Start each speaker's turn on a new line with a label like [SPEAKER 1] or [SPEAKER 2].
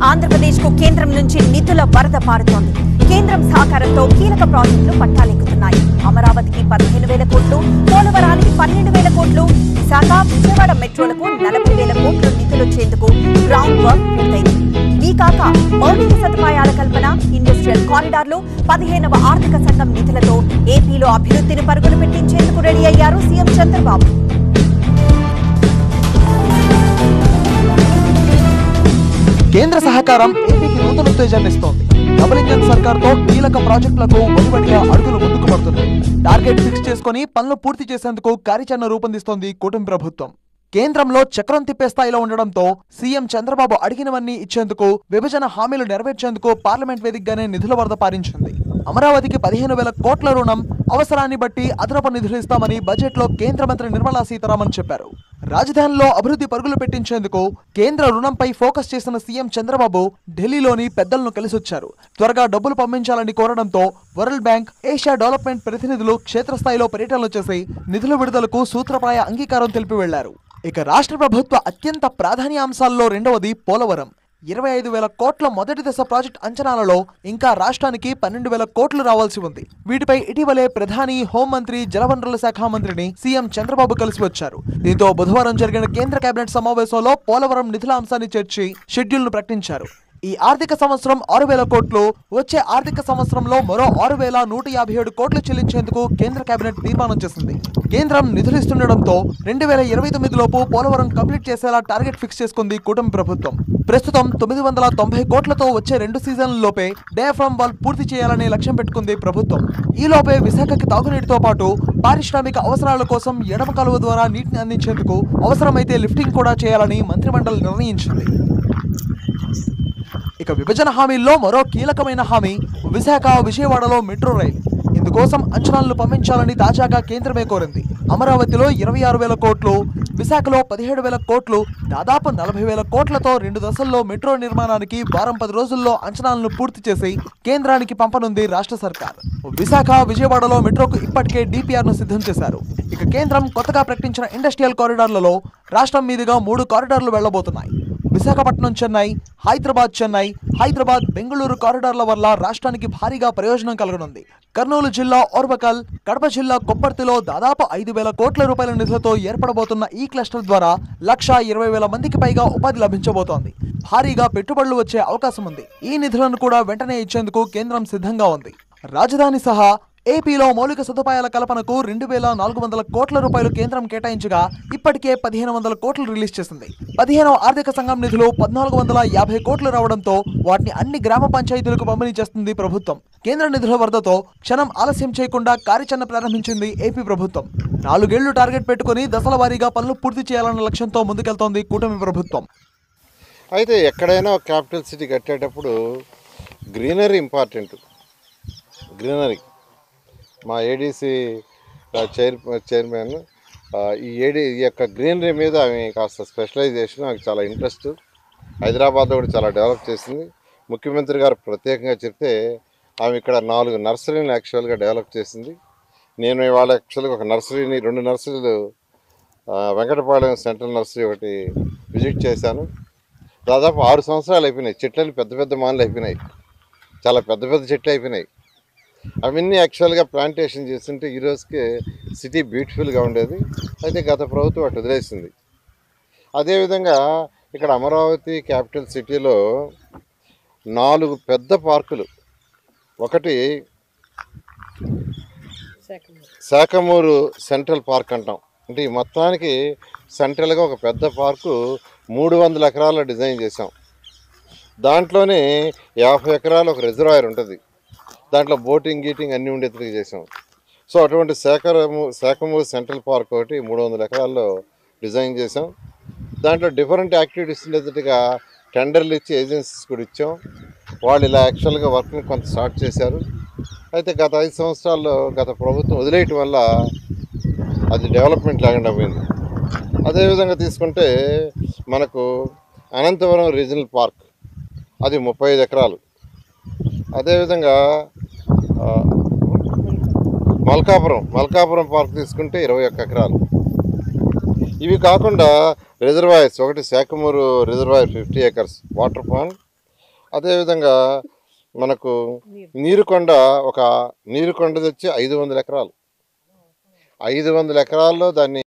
[SPEAKER 1] ఆంధ్రప్రదేశ్ కు కేంద్రం నుంచి నిధుల వరద పారుతోంది. కేంద్రం సహకారంతో కీలక ప్రాజెక్టులు పట్టాలెక్కుతున్నాయి. అమరావతికి 15,000 కోట్లు, పోలవరానికి 12,000 కోట్లు, విశాఖ విజయవాడ మెట్రోలకు 40,000 కోట్లు నిధులొచ్చేందుకు గ్రౌండ్ వర్క్ పూర్తయింది. ఈ కాక మౌలిక సదుపాయాల కల్పన, ఇండస్ట్రియల్ కారిడార్లు, 15వ ఆర్థిక సంఘం నిధులతో ఏపీలో అభివృద్ధిని పరుగులు పెట్టించేందుకు రెడీ అయ్యారు సీఎం చంద్రబాబు.
[SPEAKER 2] కేంద్ర సహకారం ఏపీకి నూతన ఉత్తేజాన్ని ఇస్తోంది. డబుల్ ఇంజన్ సర్కార్తో కీలక ప్రాజెక్టులకు వడివడిగా అడుగులు ముందుకు పడుతున్నాయి. టార్గెట్ ఫిక్స్ చేసుకుని పనులు పూర్తి చేసేందుకు కార్యాచరణ రూపొందిస్తోంది కూటమి ప్రభుత్వం. కేంద్రంలో చక్రం తిప్పే స్థాయిలో ఉండడంతో సీఎం చంద్రబాబు అడిగినవన్నీ ఇచ్చేందుకు, విభజన హామీలు నెరవేర్చేందుకు పార్లమెంట్ వేదికగానే నిధుల వరద పారించింది. అమరావతికి 15,000 కోట్ల రుణం, అవసరాన్ని బట్టి అదనపు నిధులు ఇస్తామని బడ్జెట్లో కేంద్ర మంత్రి నిర్మలా సీతారామన్ చెప్పారు. రాజధానిలో అభివృద్ధి పరుగులు పెట్టించేందుకు కేంద్ర రుణంపై ఫోకస్ చేసిన సీఎం చంద్రబాబు ఢిల్లీలోని పెద్దలను కలిసొచ్చారు. త్వరగా డబ్బులు పంపించాలని కోరడంతో వరల్డ్ బ్యాంక్, ఏషియా డెవలప్మెంట్ ప్రతినిధులు క్షేత్రస్థాయిలో పర్యటనలు చేసి నిధుల విడుదలకు సూత్రప్రాయ అంగీకారం తెలిపి వెళ్లారు. ఇక రాష్ట్ర ప్రభుత్వ అత్యంత ప్రాధాన్యాంశాల్లో రెండవది పోలవరం. 25,000 కోట్ల మొదటి దశ ప్రాజెక్ట్ అంచనాలలో ఇంకా రాష్ట్రానికి 12,000 కోట్లు రావాల్సి ఉంది. వీటిపై ఇటీవలే ప్రధాని, హోంమంత్రి, జలవనరుల శాఖ మంత్రిని సీఎం చంద్రబాబు కలిసి వచ్చారు. దీంతో బుధవారం జరిగిన కేంద్ర కేబినెట్ సమావేశంలో పోలవరం నిధుల అంశాన్ని చేర్చి షెడ్యూల్ను ప్రకటించారు. ఈ ఆర్థిక సంవత్సరం 6,000 కోట్లు, వచ్చే ఆర్థిక సంవత్సరంలో మరో 6,157 కోట్లు చెల్లించేందుకు కేంద్ర కేబినెట్ తీర్మానం చేసింది. కేంద్రం నిధులిస్తుండటంతో 2029 లోపు పోలవరం కంప్లీట్ చేసేలా టార్గెట్ ఫిక్స్ చేసుకుంది కూటమి ప్రభుత్వం. ప్రస్తుతం 990 కోట్లతో వచ్చే 2 సీజన్లలోపే డయాఫ్రామ్ వాల్ పూర్తి చేయాలనే లక్ష్యం పెట్టుకుంది ప్రభుత్వం. ఈలోపే విశాఖకి తాగునీటితో పాటు పారిశ్రామిక అవసరాల కోసం ఎడమ కాలువ ద్వారా నీటిని అందించేందుకు అవసరమైతే లిఫ్టింగ్ కూడా చేయాలని మంత్రిమండలి నిర్ణయించింది. ఇక విభజన హామీల్లో మరో కీలకమైన హామీ విశాఖ విజయవాడలో మెట్రో రైలు. ఇందుకోసం అంచనాలను పంపించాలని తాజాగా కేంద్రమే కోరింది. అమరావతిలో 26,000 కోట్లు, విశాఖలో 17,000 కోట్లు, దాదాపు 40,000 కోట్లతో 2 దశల్లో మెట్రో నిర్మాణానికి వారం 10 రోజుల్లో అంచనాలను పూర్తి చేసి కేంద్రానికి పంపనుంది రాష్ట్ర సర్కార్. విశాఖ విజయవాడలో మెట్రోకు ఇప్పటికే డిపిఆర్ను సిద్ధం చేశారు. ఇక కేంద్రం కొత్తగా ప్రకటించిన ఇండస్ట్రియల్ కారిడార్లలో రాష్ట్రం మీదుగా 3 కారిడార్లు వెళ్లబోతున్నాయి. విశాఖపట్నం చెన్నై, హైదరాబాద్ చెన్నై, హైదరాబాద్ బెంగళూరు కారిడార్ల వల్ల రాష్ట్రానికి భారీగా ప్రయోజనం కలగనుంది. కర్నూలు జిల్లా ఓర్వకల్, కడప జిల్లా కొప్పర్తిలో దాదాపు 5,000 కోట్ల రూపాయల నిధులతో ఏర్పడబోతున్న ఈ క్లస్టర్ ద్వారా 1,20,000 మందికి పైగా ఉపాధి లభించబోతోంది. భారీగా పెట్టుబడులు వచ్చే అవకాశం ఉంది. ఈ నిధులను కూడా వెంటనే ఇచ్చేందుకు కేంద్రం సిద్ధంగా ఉంది. రాజధాని సహా ఏపీలో మౌలిక సదుపాయాల కల్పనకు 2,400 కోట్ల రూపాయలు కేంద్రం కేటాయించగా ఇప్పటికే 1,500 కోట్లు రిలీజ్ చేసింది. 15వ ఆర్థిక సంఘం నిధులు 1,450 కోట్లు రావడంతో వాటిని అన్ని గ్రామ పంచాయతీలకు పంపిణీ చేస్తుంది ప్రభుత్వం. కేంద్ర నిధుల వరదతో క్షణం ఆలస్యం చేయకుండా కార్యాచరణ ప్రారంభించింది ఏపీ ప్రభుత్వం. 4 ఏళ్లు టార్గెట్ పెట్టుకుని దశల వారీగా పనులు పూర్తి చేయాలన్న లక్ష్యంతో ముందుకెళ్తోంది కూటమి ప్రభుత్వం.
[SPEAKER 3] అయితే ఎక్కడైనా క్యాపిటల్ సిటీ కట్టేటప్పుడు గ్రీనరీ ఇంపార్టెంట్. గ్రీనరీ మా ఏడీసీ చైర్మన్ ఈ యొక్క గ్రీనరీ మీద ఆమె కాస్త స్పెషలైజేషన్, ఆమెకు చాలా ఇంట్రెస్ట్. హైదరాబాద్లో కూడా చాలా డెవలప్ చేసింది. ముఖ్యమంత్రి గారు ప్రత్యేకంగా చెప్తే ఆమె ఇక్కడ 4 నర్సరీని యాక్చువల్గా డెవలప్ చేసింది. నేను ఇవాళ యాక్చువల్గా ఒక నర్సరీని, 2 నర్సరీలు వెంకటపాలెం సెంట్రల్ నర్సరీ ఒకటి విజిట్ చేశాను. దాదాపు 6 సంవత్సరాలు అయిపోయినాయి. చెట్లని పెద్ద పెద్ద మానులు అయిపోయినాయి, చాలా పెద్ద పెద్ద చెట్లు అయిపోయినాయి. అవన్నీ యాక్చువల్గా ప్లాంటేషన్ చేస్తుంటే ఈరోజుకి సిటీ బ్యూటిఫుల్గా ఉండేది. అయితే గత ప్రభుత్వం అటు వదిలేసింది. అదేవిధంగా ఇక్కడ అమరావతి క్యాపిటల్ సిటీలో 4 పెద్ద పార్కులు, ఒకటి శాఖమూరు సెంట్రల్ పార్క్ అంటాం. అంటే ఈ మొత్తానికి సెంట్రల్గా ఒక పెద్ద పార్కు 300 ఎకరాల డిజైన్ చేసాం. దాంట్లోనే 50 ఎకరాలు ఒక రిజర్వాయర్ ఉంటుంది. దాంట్లో బోటింగ్ గీటింగ్ అన్నీ ఉండేట్టుగా చేసాం. సో అటువంటి శాఖమూరు సెంట్రల్ పార్క్ ఒకటి 300 ఎకరాల్లో డిజైన్ చేసాం. దాంట్లో డిఫరెంట్ యాక్టివిటీస్ ఉండేటట్టుగా టెండర్లు ఇచ్చి ఏజెన్సీస్ కూడా ఇచ్చాం. వాళ్ళు ఇలా యాక్చువల్గా వర్క్ని కొంత స్టార్ట్ చేశారు. అయితే గత 5 సంవత్సరాల్లో గత ప్రభుత్వం వదిలేయటం వల్ల అది డెవలప్మెంట్ లేకుండా పోయింది. అదేవిధంగా తీసుకుంటే మనకు అనంతపురం రీజనల్ పార్క్, అది 35 ఎకరాలు. అదేవిధంగా మల్కాపురం పార్క్ తీసుకుంటే 21 ఎకరాలు. ఇవి కాకుండా రిజర్వాయర్స్, ఒకటి Sakhamuru reservoir 50 acres water pond, అదేవిధంగా మనకు నీరుకొండ నీరుకొండ తెచ్చి 500 ఎకరాలు 500 ఎకరాల్లో దాన్ని